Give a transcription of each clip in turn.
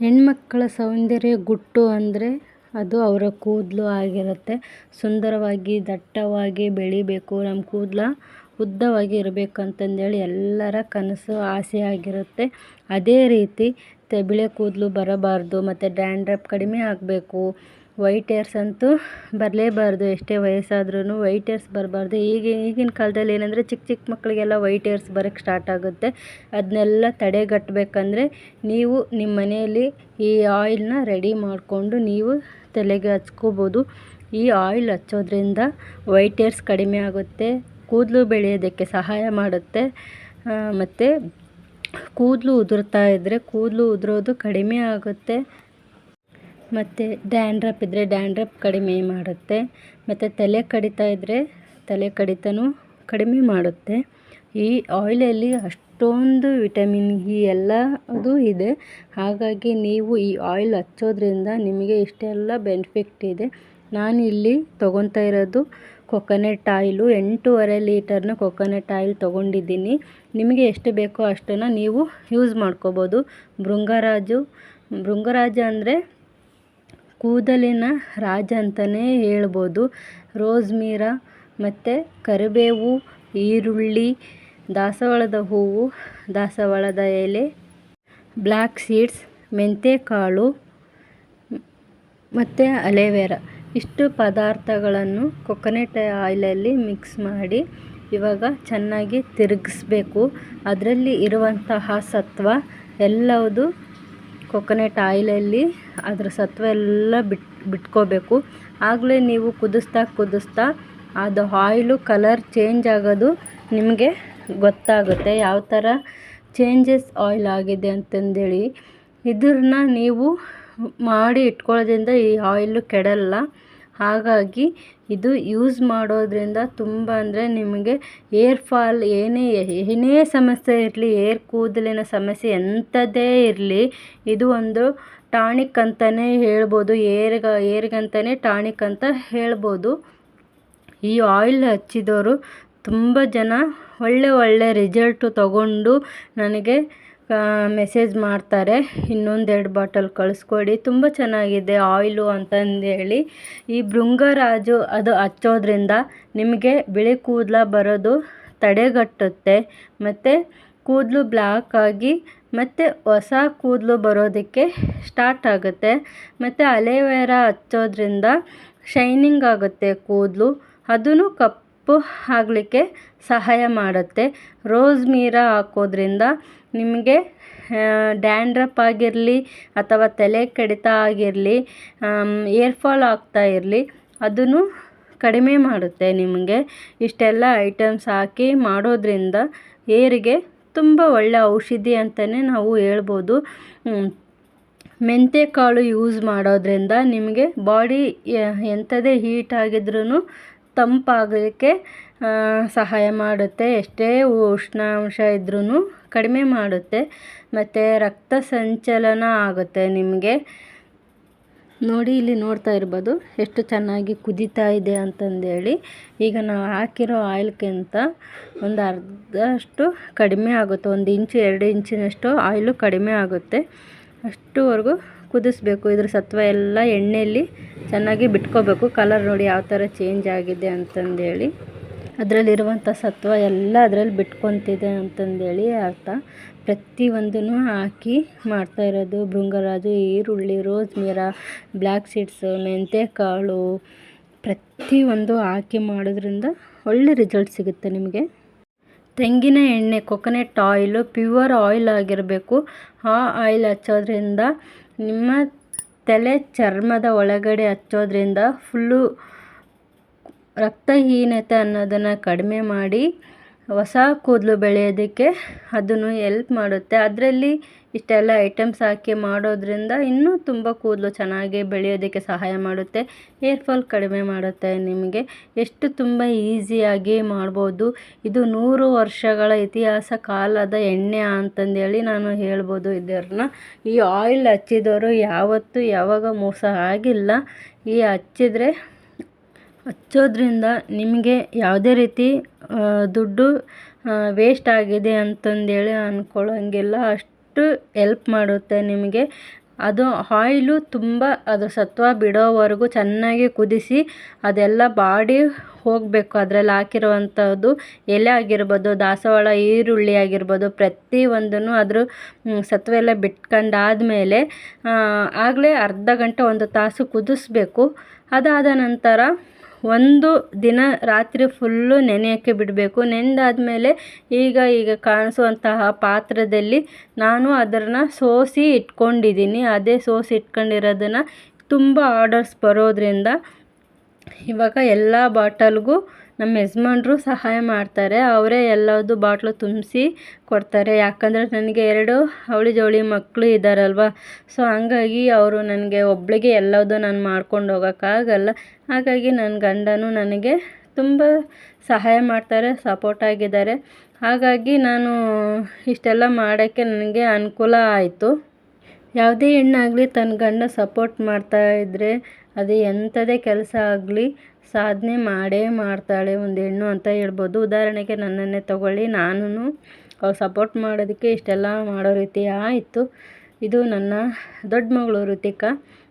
ಹೆಣ್ಮಕ್ಕಳ ಸೌಂದರ್ಯ ಗುಟ್ಟು ಅಂದರೆ ಅದು ಅವರ ಕೂದಲು ಆಗಿರುತ್ತೆ. ಸುಂದರವಾಗಿ ದಟ್ಟವಾಗಿ ಬೆಳಿಬೇಕು, ನಮ್ಮ ಕೂದಲು ಉದ್ದವಾಗಿ ಇರಬೇಕು ಅಂತಂದೇಳಿ ಎಲ್ಲರ ಕನಸು ಆಸೆ ಆಗಿರುತ್ತೆ. ಅದೇ ರೀತಿ ಬಿಳಿ ಕೂದಲು ಬರಬಾರ್ದು ಮತ್ತು ಡ್ಯಾಂಡ್ರಫ್ ಕಡಿಮೆ ಆಗಬೇಕು. ವೈಟ್ ಹೇರ್ಸ್ ಅಂತೂ ಬರಲೇಬಾರ್ದು. ಎಷ್ಟೇ ವಯಸ್ಸಾದ್ರೂ ವೈಟ್ ಹೇರ್ಸ್ ಬರಬಾರ್ದು. ಈಗಿನ ಕಾಲದಲ್ಲಿ ಏನಂದರೆ ಚಿಕ್ಕ ಚಿಕ್ಕ ಮಕ್ಕಳಿಗೆಲ್ಲ ವೈಟ್ ಹೇರ್ಸ್ ಬರೋಕ್ಕೆ ಸ್ಟಾರ್ಟ್ ಆಗುತ್ತೆ. ಅದನ್ನೆಲ್ಲ ತಡೆಗಟ್ಟಬೇಕಂದ್ರೆ ನೀವು ನಿಮ್ಮ ಮನೆಯಲ್ಲಿ ಈ ಆಯಿಲ್ನ ರೆಡಿ ಮಾಡಿಕೊಂಡು ನೀವು ತಲೆಗೆ ಹಚ್ಕೋಬೋದು. ಈ ಆಯಿಲ್ ಹಚ್ಚೋದ್ರಿಂದ ವೈಟ್ ಹೇರ್ಸ್ ಕಡಿಮೆ ಆಗುತ್ತೆ, ಕೂದಲು ಬೆಳೆಯೋದಕ್ಕೆ ಸಹಾಯ ಮಾಡುತ್ತೆ. ಮತ್ತು ಕೂದಲು ಉದುರ್ತಾ ಇದ್ದರೆ ಕೂದಲು ಉದುರೋದು ಕಡಿಮೆ ಆಗುತ್ತೆ. ಮತ್ತು ಡ್ಯಾಂಡ್ರಫ್ ಇದ್ದರೆ ಡ್ಯಾಂಡ್ರಫ್ ಕಡಿಮೆ ಮಾಡುತ್ತೆ. ಮತ್ತು ತಲೆ ಕಡಿತಾ ಇದ್ದರೆ ತಲೆ ಕಡಿತನೂ ಕಡಿಮೆ ಮಾಡುತ್ತೆ. ಈ ಆಯಿಲಲ್ಲಿ ಅಷ್ಟೊಂದು ವಿಟಮಿನ್ ಇ ಎಲ್ಲ ಅದು ಇದೆ. ಹಾಗಾಗಿ ನೀವು ಈ ಆಯಿಲ್ ಹಚ್ಚೋದ್ರಿಂದ ನಿಮಗೆ ಇಷ್ಟೆಲ್ಲ ಬೆನಿಫಿಟ್ ಇದೆ. ನಾನು ಇಲ್ಲಿ ತೊಗೊತಾ ಇರೋದು ಕೊಕೊನಟ್ ಆಯಿಲು 8.5 ಲೀಟರ್ನ ಕೊಕೊನಟ್ ಆಯಿಲ್ ತೊಗೊಂಡಿದ್ದೀನಿ. ನಿಮಗೆ ಎಷ್ಟು ಬೇಕೋ ಅಷ್ಟನ್ನು ನೀವು ಯೂಸ್ ಮಾಡ್ಕೋಬೋದು. ಭೃಂಗರಾಜ ಅಂದರೆ ಕೂದಲಿನ ರಾಜ ಅಂತಲೇ ಹೇಳ್ಬೋದು. ರೋಸ್ಮೇರಿ ಮತ್ತು ಕರಿಬೇವು, ಈರುಳ್ಳಿ, ದಾಸವಾಳದ ಹೂವು, ದಾಸವಾಳದ ಎಲೆ, ಬ್ಲ್ಯಾಕ್ ಸೀಡ್ಸ್, ಮೆಂತ್ಯಕಾಳು ಮತ್ತು ಅಲೋವೆರಾ ಇಷ್ಟು ಪದಾರ್ಥಗಳನ್ನು ಕೊಕೊನಟ್ ಆಯಿಲಲ್ಲಿ ಮಿಕ್ಸ್ ಮಾಡಿ ಇವಾಗ ಚೆನ್ನಾಗಿ ತಿರುಗಿಸ್ಬೇಕು. ಅದರಲ್ಲಿ ಇರುವಂತಹ ಸತ್ವ ಎಲ್ಲವುದು ಕೊಕೊನಟ್ ಆಯಿಲಲ್ಲಿ ಅದರ ಸತ್ವ ಎಲ್ಲ ಬಿಟ್ಕೋಬೇಕು. ಆಗಲೇ ನೀವು ಕುದಿಸ್ತಾ ಅದು ಆಯಿಲು ಕಲರ್ ಚೇಂಜ್ ಆಗೋದು ನಿಮಗೆ ಗೊತ್ತಾಗುತ್ತೆ, ಯಾವ ಥರ ಚೇಂಜಸ್ ಆಯಿಲ್ ಆಗಿದೆ ಅಂತಂದೇಳಿ. ಇದನ್ನು ನೀವು ಮಾಡಿ ಇಟ್ಕೊಳ್ಳೋದ್ರಿಂದ ಈ ಆಯಿಲು ಕೆಡಲ್ಲ. ಹಾಗಾಗಿ ಇದು ಯೂಸ್ ಮಾಡೋದ್ರಿಂದ ತುಂಬ ಅಂದರೆ ನಿಮಗೆ ಏರ್ ಫಾಲ್ ಏನೇ ಸಮಸ್ಯೆ ಇರಲಿ, ಏರ್ ಕೂದಲಿನ ಸಮಸ್ಯೆ ಎಂಥದ್ದೇ ಇರಲಿ, ಇದು ಒಂದು ಟಾನಿಕ್ ಅಂತಲೇ ಹೇಳ್ಬೋದು. ಏರ್ಗಂತಲೇ ಟಾನಿಕ್ ಅಂತ ಹೇಳ್ಬೋದು. ಈ ಆಯಿಲ್ ಹಚ್ಚಿದವರು ತುಂಬ ಜನ ಒಳ್ಳೆ ರಿಸಲ್ಟು ತಗೊಂಡು ನನಗೆ ಮೆಸೇಜ್ ಮಾಡ್ತಾರೆ, ಇನ್ನೊಂದು 2 ಬಾಟಲ್ ಕಳಿಸ್ಕೊಡಿ, ತುಂಬ ಚೆನ್ನಾಗಿದೆ ಆಯಿಲು ಅಂತಂದೇಳಿ. ಈ ಭೃಂಗರಾಜು ಅದು ಹಚ್ಚೋದ್ರಿಂದ ನಿಮಗೆ ಬಿಳಿ ಕೂದಲು ಬರೋದು ತಡೆಗಟ್ಟುತ್ತೆ. ಮತ್ತು ಕೂದಲು ಬ್ಲ್ಯಾಕ್ ಆಗಿ ಮತ್ತು ಹೊಸ ಕೂದಲು ಬರೋದಕ್ಕೆ ಸ್ಟಾರ್ಟ್ ಆಗುತ್ತೆ. ಮತ್ತು ಅಲೋವೆರಾ ಹಚ್ಚೋದ್ರಿಂದ ಶೈನಿಂಗ್ ಆಗುತ್ತೆ ಕೂದಲು, ಅದೂ ಕಪ್ಪು ಆಗಲಿಕ್ಕೆ ಸಹಾಯ ಮಾಡುತ್ತೆ. ರೋಸ್ಮೇರಿ ಹಾಕೋದ್ರಿಂದ ನಿಮಗೆ ಡ್ಯಾಂಡ್ರಫ್ ಆಗಿರಲಿ ಅಥವಾ ತಲೆ ಕಡಿತ ಆಗಿರಲಿ, ಏರ್ ಫಾಲ್ ಆಗ್ತಾ ಇರಲಿ, ಅದನ್ನು ಕಡಿಮೆ ಮಾಡುತ್ತೆ. ನಿಮಗೆ ಇಷ್ಟೆಲ್ಲ ಐಟಮ್ಸ್ ಹಾಕಿ ಮಾಡೋದ್ರಿಂದ ಏರಿಗೆ ತುಂಬ ಒಳ್ಳೆ ಔಷಧಿ ಅಂತಲೇ ನಾವು ಹೇಳ್ಬೋದು. ಮೆಂತ್ಯಕಾಳು ಯೂಸ್ ಮಾಡೋದ್ರಿಂದ ನಿಮಗೆ ಬಾಡಿ ಎಂಥದೇ ಹೀಟ್ ಆಗಿದ್ರೂ ತಂಪಾಗಲಿಕ್ಕೆ ಸಹಾಯ ಮಾಡುತ್ತೆ. ಎಷ್ಟೇ ಉಷ್ಣಾಂಶ ಇದ್ರೂ ಕಡಿಮೆ ಮಾಡುತ್ತೆ. ಮತ್ತು ರಕ್ತ ಸಂಚಲನ ಆಗುತ್ತೆ ನಿಮಗೆ. ನೋಡಿ, ಇಲ್ಲಿ ನೋಡ್ತಾ ಇರ್ಬೋದು ಎಷ್ಟು ಚೆನ್ನಾಗಿ ಕುದೀತಾ ಇದೆ ಅಂತಂದೇಳಿ. ಈಗ ನಾವು ಹಾಕಿರೋ ಆಯಿಲ್ಗಿಂತ ಒಂದು ಅರ್ಧಷ್ಟು ಕಡಿಮೆ ಆಗುತ್ತೆ, 1 ಇಂಚು 2 ಇಂಚಿನಷ್ಟು ಆಯಿಲು ಕಡಿಮೆ ಆಗುತ್ತೆ. ಅಷ್ಟುವರೆಗೂ ಕುದಿಸ್ಬೇಕು. ಇದ್ರ ಸತ್ವ ಎಲ್ಲ ಎಣ್ಣೆಯಲ್ಲಿ ಚೆನ್ನಾಗಿ ಬಿಟ್ಕೋಬೇಕು. ಕಲರ್ ನೋಡಿ ಯಾವ ಥರ ಚೇಂಜ್ ಆಗಿದೆ ಅಂತಂದೇಳಿ. ಅದರಲ್ಲಿರುವಂಥ ಸತ್ವ ಎಲ್ಲ ಅದರಲ್ಲಿ ಬಿಟ್ಕೊತಿದೆ ಅಂತಂದೇಳಿ ಅರ್ಥ. ಪ್ರತಿಯೊಂದನ್ನು ಹಾಕಿ ಮಾಡ್ತಾಯಿರೋದು ಭೃಂಗರಾಜು, ಈರುಳ್ಳಿ, ರೋಸ್ಮೇರಿ, ಬ್ಲ್ಯಾಕ್ ಸೀಡ್ಸು, ಮೆಂತ್ಯಕಾಳು ಪ್ರತಿಯೊಂದು ಹಾಕಿ ಮಾಡೋದ್ರಿಂದ ಒಳ್ಳೆ ರಿಸಲ್ಟ್ ಸಿಗುತ್ತೆ ನಿಮಗೆ. ತೆಂಗಿನ ಎಣ್ಣೆ ಕೊಕೊನಟ್ ಆಯಿಲು ಪ್ಯೂರ್ ಆಯಿಲ್ ಆಗಿರಬೇಕು. ಆ ಆಯಿಲ್ ಹಚ್ಚೋದ್ರಿಂದ ನಿಮ್ಮ ತಲೆ ಚರ್ಮದ ಒಳಗಡೆ ಹಚ್ಚೋದ್ರಿಂದ ಫುಲ್ಲು ರಕ್ತಹೀನತೆ ಅನ್ನೋದನ್ನು ಕಡಿಮೆ ಮಾಡಿ ಹೊಸ ಕೂದಲು ಬೆಳೆಯೋದಕ್ಕೆ ಅದನ್ನು ಎಲ್ಪ್ ಮಾಡುತ್ತೆ. ಅದರಲ್ಲಿ ಇಷ್ಟೆಲ್ಲ ಐಟಮ್ಸ್ ಹಾಕಿ ಮಾಡೋದ್ರಿಂದ ಇನ್ನೂ ತುಂಬ ಕೂದಲು ಚೆನ್ನಾಗಿ ಬೆಳೆಯೋದಕ್ಕೆ ಸಹಾಯ ಮಾಡುತ್ತೆ. ಏರ್ ಫಾಲ್ ಕಡಿಮೆ ಮಾಡುತ್ತೆ. ನಿಮಗೆ ಎಷ್ಟು ತುಂಬ ಈಸಿಯಾಗಿ ಮಾಡ್ಬೋದು. ಇದು 100 ವರ್ಷಗಳ ಇತಿಹಾಸ ಕಾಲದ ಎಣ್ಣೆ ಅಂತಂದೇಳಿ ನಾನು ಹೇಳ್ಬೋದು ಇದನ್ನು. ಈ ಆಯಿಲ್ ಹಚ್ಚಿದವರು ಯಾವತ್ತೂ ಯಾವಾಗ ಮೋಸ ಆಗಿಲ್ಲ. ಈ ಹಚ್ಚೋದ್ರಿಂದ ನಿಮಗೆ ಯಾವುದೇ ರೀತಿ ದುಡ್ಡು ವೇಸ್ಟ್ ಆಗಿದೆ ಅಂತಂದೇಳಿ ಅಂದ್ಕೊಳ್ಳೋಂಗಿಲ್ಲ. ಅಷ್ಟು ಎಲ್ಪ್ ಮಾಡುತ್ತೆ ನಿಮಗೆ. ಅದು ಆಯಿಲು ತುಂಬ ಅದು ಸತ್ವ ಬಿಡೋವರೆಗೂ ಚೆನ್ನಾಗಿ ಕುದಿಸಿ ಅದೆಲ್ಲ ಬಾಡಿ ಹೋಗಬೇಕು. ಅದರಲ್ಲಿ ಹಾಕಿರುವಂಥದ್ದು ಎಲೆ ಆಗಿರ್ಬೋದು, ದಾಸವಾಳ ಈರುಳ್ಳಿ ಆಗಿರ್ಬೋದು, ಪ್ರತಿಯೊಂದನ್ನು ಅದ್ರ ಸತ್ವ ಎಲ್ಲ ಬಿಟ್ಕೊಂಡಾದ್ಮೇಲೆ ಆಗಲೇ ಅರ್ಧ ಗಂಟೆ 1 ತಾಸು ಕುದಿಸ್ಬೇಕು. ಅದಾದ ನಂತರ ಒಂದು ದಿನ ರಾತ್ರಿ ಫುಲ್ಲು ನೆನೆಯೋಕ್ಕೆ ಬಿಡಬೇಕು. ನೆಂದಾದಮೇಲೆ ಈಗ ಕಾಣಿಸುವಂತಹ ಪಾತ್ರದಲ್ಲಿ ನಾನು ಅದನ್ನು ಸೋಸಿ ಇಟ್ಕೊಂಡಿದ್ದೀನಿ. ಅದೇ ಸೋಸಿ ಇಟ್ಕೊಂಡಿರೋದನ್ನು ತುಂಬ ಆರ್ಡರ್ಸ್ ಬರೋದ್ರಿಂದ ಇವಾಗ ಎಲ್ಲ ಬಾಟಲ್ಗೂ ನಮ್ಮ ಯಜಮಾನ್ರು ಸಹಾಯ ಮಾಡ್ತಾರೆ. ಅವರೇ ಎಲ್ಲದು ಬಾಟ್ಲು ತುಂಬಿಸಿ ಕೊಡ್ತಾರೆ. ಯಾಕಂದರೆ ನನಗೆ 2 ಅವಳಿ ಜವಳಿ ಮಕ್ಕಳು ಇದ್ದಾರಲ್ವ. ಸೊ ಹಂಗಾಗಿ ಅವರು ನನಗೆ ಒಬ್ಬಳಿಗೆ ಎಲ್ಲದೂ ನಾನು ಮಾಡ್ಕೊಂಡು ಹೋಗೋಕ್ಕಾಗಲ್ಲ. ಹಾಗಾಗಿ ನನ್ನ ಗಂಡನೂ ನನಗೆ ತುಂಬ ಸಹಾಯ ಮಾಡ್ತಾರೆ, ಸಪೋರ್ಟ್ ಆಗಿದ್ದಾರೆ. ಹಾಗಾಗಿ ನಾನು ಇಷ್ಟೆಲ್ಲ ಮಾಡೋಕ್ಕೆ ನನಗೆ ಅನುಕೂಲ ಆಯಿತು. ಯಾವುದೇ ಹೆಣ್ಣಾಗಲಿ ತನ್ನ ಗಂಡ ಸಪೋರ್ಟ್ ಮಾಡ್ತಾಯಿದ್ರೆ ಅದು ಎಂಥದೇ ಕೆಲಸ ಆಗಲಿ ಸಾಧನೆ ಮಾಡೇ ಮಾಡ್ತಾಳೆ ಒಂದು ಹೆಣ್ಣು ಅಂತ ಹೇಳ್ಬೋದು. ಉದಾಹರಣೆಗೆ ನನ್ನನ್ನೇ ತಗೊಳ್ಳಿ, ನಾನು ಅವ್ರು ಸಪೋರ್ಟ್ ಮಾಡೋದಕ್ಕೆ ಇಷ್ಟೆಲ್ಲ ಮಾಡೋ ರೀತಿ ಆಯಿತು. ಇದು ನನ್ನ ದೊಡ್ಡ ಮಗಳು ಋತಿಕಾ.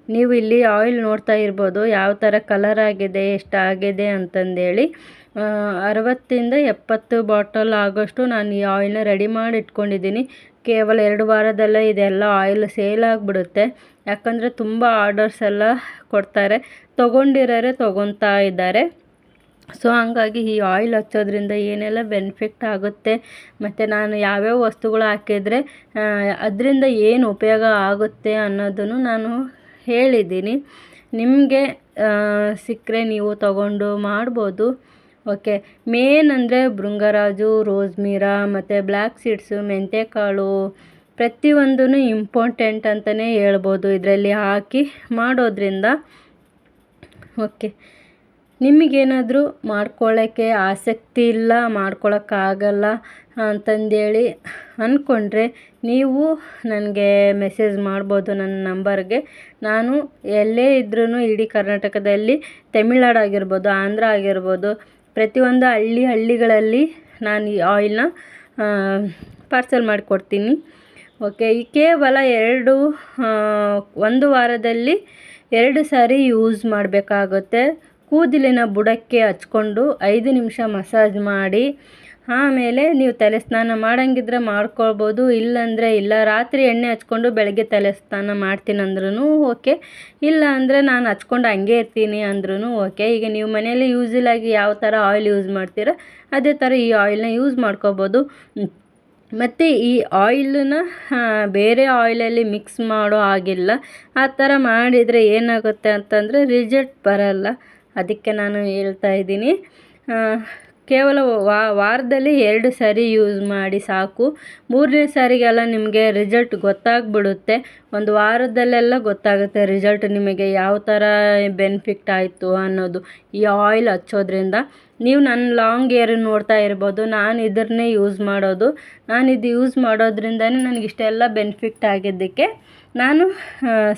ನೀವು ಇಲ್ಲಿ ಆಯಿಲ್ ನೋಡ್ತಾ ಇರ್ಬೋದು ಯಾವ ಥರ ಕಲರ್ ಆಗಿದೆ, ಎಷ್ಟಾಗಿದೆ ಅಂತಂದೇಳಿ. 60 ಇಂದ 70 ಬಾಟಲ್ ಆಗೋಷ್ಟು ನಾನು ಈ ಆಯಿಲ್ನ ರೆಡಿ ಮಾಡಿ ಇಟ್ಕೊಂಡಿದ್ದೀನಿ. ಕೇವಲ 2 ವಾರದಲ್ಲೇ ಇದೆಲ್ಲ ಆಯಿಲ್ ಸೇಲ್ ಆಗಿಬಿಡುತ್ತೆ. ಯಾಕಂದರೆ ತುಂಬ ಆರ್ಡರ್ಸ್ ಎಲ್ಲ ಕೊಡ್ತಾರೆ, ತೊಗೊಂಡಿರೋರೆ ತೊಗೊತಾ ಇದ್ದಾರೆ. ಸೊ ಹಂಗಾಗಿ ಈ ಆಯಿಲ್ ಹಚ್ಚೋದ್ರಿಂದ ಏನೆಲ್ಲ ಬೆನಿಫಿಟ್ ಆಗುತ್ತೆ ಮತ್ತು ನಾನು ಯಾವ್ಯಾವ ವಸ್ತುಗಳು ಹಾಕಿದರೆ ಅದರಿಂದ ಏನು ಉಪಯೋಗ ಆಗುತ್ತೆ ಅನ್ನೋದನ್ನು ನಾನು ಹೇಳಿದ್ದೀನಿ. ನಿಮಗೆ ಸಿಕ್ಕರೆ ನೀವು ತಗೊಂಡು ಮಾಡ್ಬೋದು. ಓಕೆ, ಮೇನ್ ಅಂದರೆ ಭೃಂಗರಾಜು, ರೋಸ್ಮಿರಾ ಮತ್ತು ಬ್ಲ್ಯಾಕ್ ಸೀಡ್ಸು, ಮೆಂತ್ಯಕಾಳು ಪ್ರತಿಯೊಂದೂ ಇಂಪಾರ್ಟೆಂಟ್ ಅಂತಲೇ ಹೇಳ್ಬೋದು ಇದರಲ್ಲಿ ಹಾಕಿ ಮಾಡೋದ್ರಿಂದ. ಓಕೆ, ನಿಮಗೇನಾದರೂ ಮಾಡ್ಕೊಳ್ಳೋಕ್ಕೆ ಆಸಕ್ತಿ ಇಲ್ಲ, ಮಾಡ್ಕೊಳಕ್ಕಾಗಲ್ಲ ಅಂತಂದೇಳಿ ಅಂದ್ಕೊಂಡ್ರೆ ನೀವು ನನಗೆ ಮೆಸೇಜ್ ಮಾಡ್ಬೋದು ನನ್ನ ನಂಬರ್ಗೆ. ನಾನು ಎಲ್ಲೇ ಇದ್ರೂ ಇಡೀ ಕರ್ನಾಟಕದಲ್ಲಿ, ತಮಿಳ್ನಾಡು ಆಗಿರ್ಬೋದು, ಆಂಧ್ರ ಆಗಿರ್ಬೋದು, ಪ್ರತಿಯೊಂದು ಹಳ್ಳಿಗಳಲ್ಲಿ ನಾನು ಈ ಆಯಿಲ್ನ ಪಾರ್ಸಲ್ ಮಾಡಿಕೊಡ್ತೀನಿ. ಓಕೆ, ಈ ಕೇವಲ 1 ವಾರದಲ್ಲಿ 2 ಸಾರಿ ಯೂಸ್ ಮಾಡಬೇಕಾಗುತ್ತೆ. ಕೂದಲಿನ ಬುಡಕ್ಕೆ ಹಚ್ಕೊಂಡು 5 ನಿಮಿಷ ಮಸಾಜ್ ಮಾಡಿ ಆಮೇಲೆ ನೀವು ತಲೆ ಸ್ನಾನ ಮಾಡೋಂಗಿದ್ರೆ ಮಾಡ್ಕೊಳ್ಬೋದು, ಇಲ್ಲಾಂದರೆ ಇಲ್ಲ. ರಾತ್ರಿ ಎಣ್ಣೆ ಹಚ್ಕೊಂಡು ಬೆಳಗ್ಗೆ ತಲೆ ಸ್ನಾನ ಮಾಡ್ತೀನಿ ಅಂದ್ರೂ ಓಕೆ, ಇಲ್ಲ ಅಂದರೆ ನಾನು ಹಚ್ಕೊಂಡು ಹಂಗೆ ಇರ್ತೀನಿ ಅಂದ್ರೂ ಓಕೆ. ಈಗ ನೀವು ಮನೆಯಲ್ಲಿ ಯೂಸ್ವಲಾಗಿ ಯಾವ ಥರ ಆಯಿಲ್ ಯೂಸ್ ಮಾಡ್ತೀರ ಅದೇ ಥರ ಈ ಆಯಿಲ್ನ ಯೂಸ್ ಮಾಡ್ಕೋಬೋದು. ಮತ್ತು ಈ ಆಯಿಲನ್ನ ಬೇರೆ ಆಯಿಲಲ್ಲಿ ಮಿಕ್ಸ್ ಮಾಡೋ ಹಾಗಿಲ್ಲ. ಆ ಥರ ಮಾಡಿದರೆ ಏನಾಗುತ್ತೆ ಅಂತಂದರೆ ರಿಸಲ್ಟ್ ಬರಲ್ಲ. ಅದಕ್ಕೆ ನಾನು ಹೇಳ್ತಾ ಇದ್ದೀನಿ, ಕೇವಲ ವಾರದಲ್ಲಿ 2 ಸಾರಿ ಯೂಸ್ ಮಾಡಿ ಸಾಕು. 3ನೇ ಸಾರಿಗೆಲ್ಲ ನಿಮಗೆ ರಿಸಲ್ಟ್ ಗೊತ್ತಾಗ್ಬಿಡುತ್ತೆ. 1 ವಾರದಲ್ಲೆಲ್ಲ ಗೊತ್ತಾಗುತ್ತೆ ರಿಸಲ್ಟ್ ನಿಮಗೆ ಯಾವ ಥರ ಬೆನಿಫಿಟ್ ಆಯಿತು ಅನ್ನೋದು ಈ ಆಯಿಲ್ ಹಚ್ಚೋದ್ರಿಂದ. ನೀವು ನನ್ನ ಲಾಂಗ್ ಹೇರ್ ನೋಡ್ತಾ ಇರ್ಬೋದು, ನಾನು ಇದನ್ನೇ ಯೂಸ್ ಮಾಡೋದು. ನಾನು ಇದು ಯೂಸ್ ಮಾಡೋದ್ರಿಂದನೇ ನನಗೆ ಇಷ್ಟೆಲ್ಲ ಬೆನಿಫಿಟ್ ಆಗಿದ್ದಕ್ಕೆ ನಾನು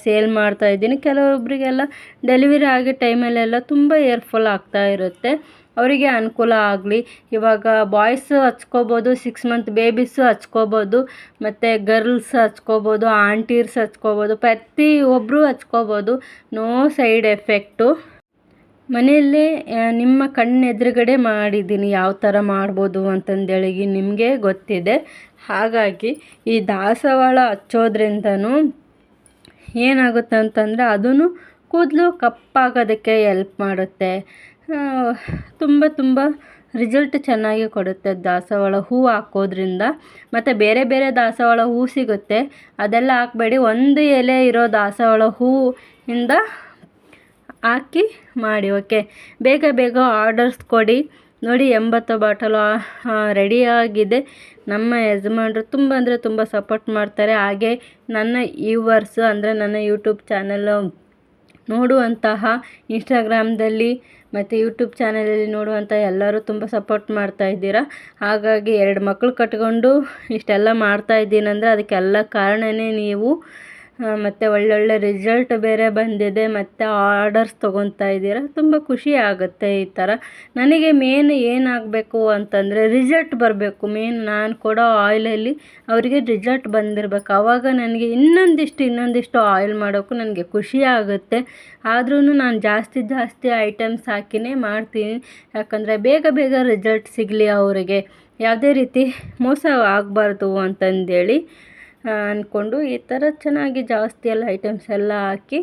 ಸೇಲ್ ಮಾಡ್ತಾಯಿದ್ದೀನಿ. ಕೆಲವೊಬ್ಬರಿಗೆಲ್ಲ ಡೆಲಿವರಿ ಆಗೋ ಟೈಮಲ್ಲೆಲ್ಲ ತುಂಬ ಏರ್ಫಾಲ್ ಆಗ್ತಾ ಇರುತ್ತೆ, ಅವರಿಗೆ ಅನುಕೂಲ ಆಗಲಿ. ಇವಾಗ ಬಾಯ್ಸು ಹಚ್ಕೋಬೋದು, 6 ಮಂತ್ ಬೇಬೀಸು ಹಚ್ಕೋಬೋದು, ಮತ್ತು ಗರ್ಲ್ಸ್ ಹಚ್ಕೋಬೋದು, ಆಂಟೀರ್ಸ್ ಹಚ್ಕೋಬೋದು, ಪ್ರತಿಯೊಬ್ಬರು ಹಚ್ಕೋಬೋದು. No side effect. ಮನೆಯಲ್ಲೇ ನಿಮ್ಮ ಕಣ್ಣೆದುರುಗಡೆ ಮಾಡಿದ್ದೀನಿ ಯಾವ ಥರ ಮಾಡ್ಬೋದು ಅಂತಂದೇಳಿ ನಿಮಗೆ ಗೊತ್ತಿದೆ. ಹಾಗಾಗಿ ಈ ದಾಸವಾಳ ಹಚ್ಚೋದ್ರಿಂದನೂ ಏನಾಗುತ್ತೆ ಅಂತಂದರೆ ಅದೂ ಕೂದಲು ಕಪ್ಪಾಗೋದಕ್ಕೆ ಎಲ್ಪ್ ಮಾಡುತ್ತೆ. ತುಂಬ ರಿಸಲ್ಟ್ ಚೆನ್ನಾಗಿ ಕೊಡುತ್ತೆ ದಾಸವಾಳ ಹೂವು ಹಾಕೋದ್ರಿಂದ. ಮತ್ತು ಬೇರೆ ಬೇರೆ ದಾಸವಾಳ ಹೂವು ಸಿಗುತ್ತೆ, ಅದೆಲ್ಲ ಹಾಕಬೇಡಿ. ಒಂದು ಎಲೆ ಇರೋ ದಾಸವಾಳ ಹೂವಿಂದ ಹಾಕಿ ಮಾಡಿ. ಓಕೆ, ಬೇಗ ಆರ್ಡರ್ಸ್ ಕೊಡಿ. ನೋಡಿ 80 ಬಾಟಲು ರೆಡಿಯಾಗಿದೆ. ನಮ್ಮ ಯಜಮಾನ್ರು ತುಂಬ ಅಂದರೆ ತುಂಬ ಸಪೋರ್ಟ್ ಮಾಡ್ತಾರೆ. ಹಾಗೆ ನನ್ನ ವ್ಯೂವರ್ಸು ಅಂದರೆ ನನ್ನ ಯೂಟ್ಯೂಬ್ ಚಾನಲ್ಲು ನೋಡುವಂತಹ, ಇನ್ಸ್ಟಾಗ್ರಾಮ್ದಲ್ಲಿ ಮತ್ತು ಯೂಟ್ಯೂಬ್ ಚಾನಲಲ್ಲಿ ನೋಡುವಂಥ ಎಲ್ಲರೂ ತುಂಬ ಸಪೋರ್ಟ್ ಮಾಡ್ತಾಯಿದ್ದೀರಾ. ಹಾಗಾಗಿ 2 ಮಕ್ಕಳು ಕಟ್ಕೊಂಡು ಇಷ್ಟೆಲ್ಲ ಮಾಡ್ತಾಯಿದ್ದೀನಂದರೆ ಅದಕ್ಕೆಲ್ಲ ಕಾರಣವೇ ನೀವು. ಮತ್ತು ಒಳ್ಳೊಳ್ಳೆ ರಿಸಲ್ಟ್ ಬೇರೆ ಬಂದಿದೆ, ಮತ್ತು ಆರ್ಡರ್ಸ್ ತೊಗೊತಾ ಇದ್ದೀರಾ, ತುಂಬ ಖುಷಿ ಆಗುತ್ತೆ ಈ ಥರ. ನನಗೆ ಮೇನ್ ಏನಾಗಬೇಕು ಅಂತಂದರೆ ರಿಸಲ್ಟ್ ಬರಬೇಕು. ಮೇನ್ ನಾನು ಕೊಡೋ ಆಯಿಲಲ್ಲಿ ಅವರಿಗೆ ರಿಸಲ್ಟ್ ಬಂದಿರಬೇಕು. ಆವಾಗ ನನಗೆ ಇನ್ನೊಂದಿಷ್ಟು ಆಯಿಲ್ ಮಾಡೋಕ್ಕೂ ನನಗೆ ಖುಷಿ ಆಗುತ್ತೆ. ಆದ್ರೂ ನಾನು ಜಾಸ್ತಿ ಐಟಮ್ಸ್ ಹಾಕಿನೇ ಮಾಡ್ತೀನಿ, ಯಾಕಂದರೆ ಬೇಗ ರಿಸಲ್ಟ್ ಸಿಗಲಿ, ಅವರಿಗೆ ಯಾವುದೇ ರೀತಿ ಮೋಸ ಆಗಬಾರ್ದು ಅಂತಂದೇಳಿ ಅಂದ್ಕೊಂಡು ಈ ಥರ ಚೆನ್ನಾಗಿ ಜಾಸ್ತಿ ಎಲ್ಲ ಐಟಮ್ಸ್ ಎಲ್ಲ ಹಾಕಿ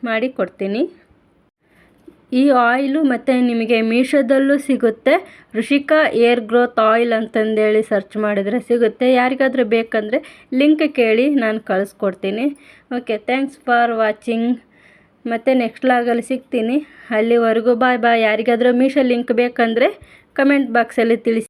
ಮಾಡಿ ಕೊಡ್ತೀನಿ. ಈ ಆಯಿಲು ಮತ್ತು ನಿಮಗೆ ಮೀಶೋದಲ್ಲೂ ಸಿಗುತ್ತೆ. ಋಷಿಕಾ ಏರ್ ಗ್ರೋತ್ ಆಯಿಲ್ ಅಂತಂದೇಳಿ ಸರ್ಚ್ ಮಾಡಿದರೆ ಸಿಗುತ್ತೆ. ಯಾರಿಗಾದರೂ ಬೇಕಂದರೆ ಲಿಂಕ್ ಕೇಳಿ ನಾನು ಕಳಿಸ್ಕೊಡ್ತೀನಿ. Okay, thanks for watching. ಮತ್ತು ನೆಕ್ಸ್ಟ್ ಲಾಗಲ್ಲಿ ಸಿಗ್ತೀನಿ. ಅಲ್ಲಿವರೆಗೂ ಬಾಯ್. ಯಾರಿಗಾದರೂ ಮೀಶೋ ಲಿಂಕ್ ಬೇಕಂದರೆ ಕಮೆಂಟ್ ಬಾಕ್ಸಲ್ಲಿ ತಿಳಿಸಿ.